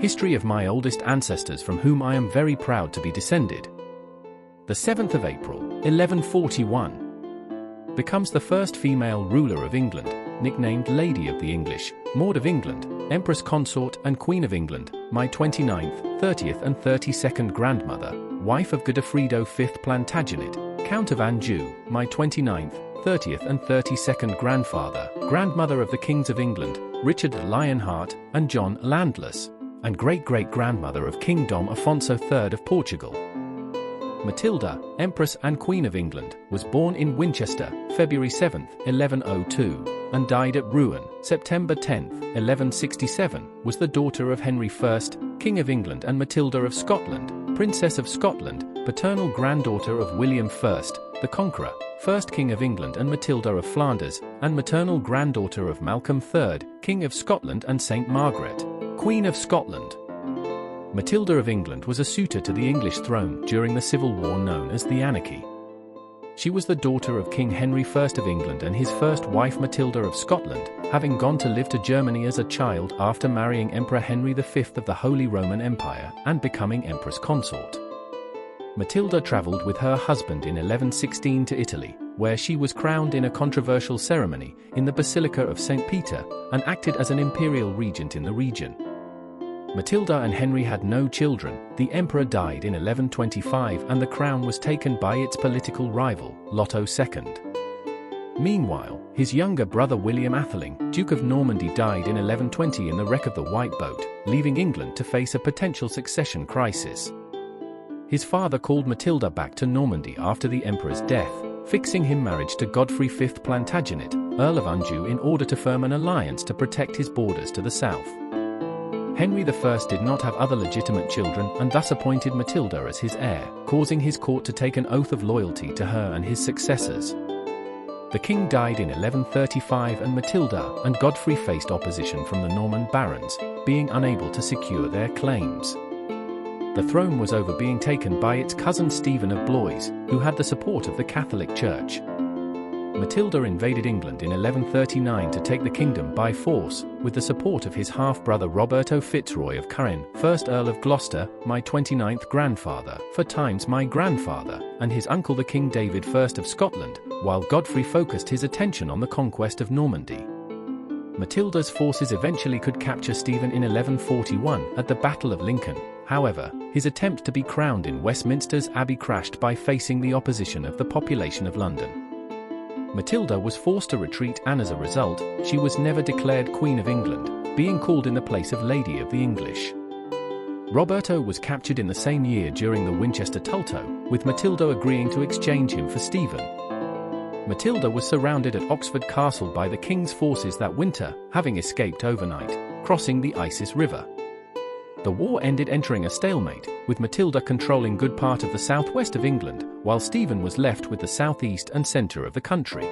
History of my oldest ancestors from whom I am very proud to be descended. The 7th of April, 1141. Becomes the first female ruler of England, nicknamed Lady of the English, Maud of England, Empress Consort and Queen of England, my 29th, 30th and 32nd grandmother, wife of Godofredo V Plantagenet, Count of Anjou, my 29th, 30th and 32nd grandfather, grandmother of the Kings of England, Richard the Lionheart and John Landless, and great-great-grandmother of King Dom Afonso III of Portugal. Matilda, Empress and Queen of England, was born in Winchester, February 7, 1102, and died at Rouen, September 10, 1167, was the daughter of Henry I, King of England and Matilda of Scotland, Princess of Scotland, paternal granddaughter of William I, the Conqueror, first King of England and Matilda of Flanders, and maternal granddaughter of Malcolm III, King of Scotland and St. Margaret, Queen of Scotland. Matilda of England was a suitor to the English throne during the civil war known as the Anarchy. She was the daughter of King Henry I of England and his first wife Matilda of Scotland, having gone to live to Germany as a child after marrying Emperor Henry V of the Holy Roman Empire and becoming Empress Consort. Matilda travelled with her husband in 1116 to Italy, where she was crowned in a controversial ceremony in the Basilica of St. Peter, and acted as an imperial regent in the region. Matilda and Henry had no children. The emperor died in 1125 and the crown was taken by its political rival, Lotto II. Meanwhile, his younger brother William Atheling, Duke of Normandy, died in 1120 in the wreck of the White Boat, leaving England to face a potential succession crisis. His father called Matilda back to Normandy after the emperor's death, fixing him marriage to Godfrey V Plantagenet, Earl of Anjou, in order to form an alliance to protect his borders to the south. Henry I did not have other legitimate children and thus appointed Matilda as his heir, causing his court to take an oath of loyalty to her and his successors. The king died in 1135 and Matilda and Godfrey faced opposition from the Norman barons, being unable to secure their claims. The throne was over being taken by its cousin Stephen of Blois, who had the support of the Catholic Church. Matilda invaded England in 1139 to take the kingdom by force, with the support of his half-brother Roberto Fitzroy of Curran, 1st Earl of Gloucester, my 29th grandfather, 4 times my grandfather, and his uncle the King David I of Scotland, while Godfrey focused his attention on the conquest of Normandy. Matilda's forces eventually could capture Stephen in 1141 at the Battle of Lincoln. However, his attempt to be crowned in Westminster's Abbey crashed by facing the opposition of the population of London. Matilda was forced to retreat and as a result, she was never declared Queen of England, being called in the place of Lady of the English. Roberto was captured in the same year during the Winchester Tumult, with Matilda agreeing to exchange him for Stephen. Matilda was surrounded at Oxford Castle by the king's forces that winter, having escaped overnight, crossing the Isis River. The war ended entering a stalemate, with Matilda controlling good part of the southwest of England, while Stephen was left with the southeast and centre of the country.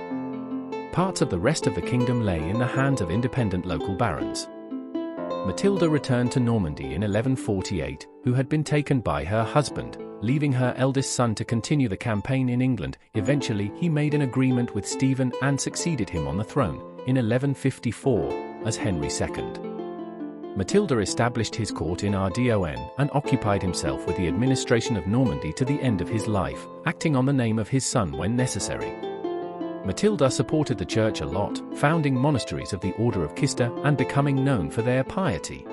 Parts of the rest of the kingdom lay in the hands of independent local barons. Matilda returned to Normandy in 1148, who had been taken by her husband, leaving her eldest son to continue the campaign in England. Eventually, he made an agreement with Stephen and succeeded him on the throne, in 1154, as Henry II. Matilda established his court in Ardon and occupied himself with the administration of Normandy to the end of his life, acting on the name of his son when necessary. Matilda supported the church a lot, founding monasteries of the Order of Cister and becoming known for their piety.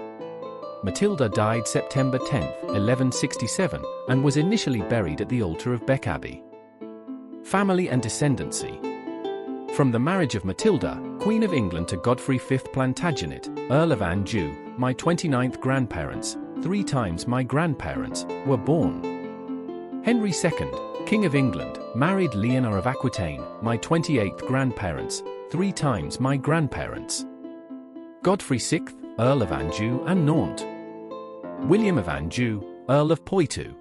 Matilda died September 10, 1167, and was initially buried at the altar of Bec Abbey. Family and descendancy. From the marriage of Matilda, Queen of England, to Godfrey V Plantagenet, Earl of Anjou, my 29th grandparents, 3 times my grandparents, were born. Henry II, King of England, married Leonor of Aquitaine, my 28th grandparents, 3 times my grandparents. Godfrey VI, Earl of Anjou and Nantes. William of Anjou, Earl of Poitou.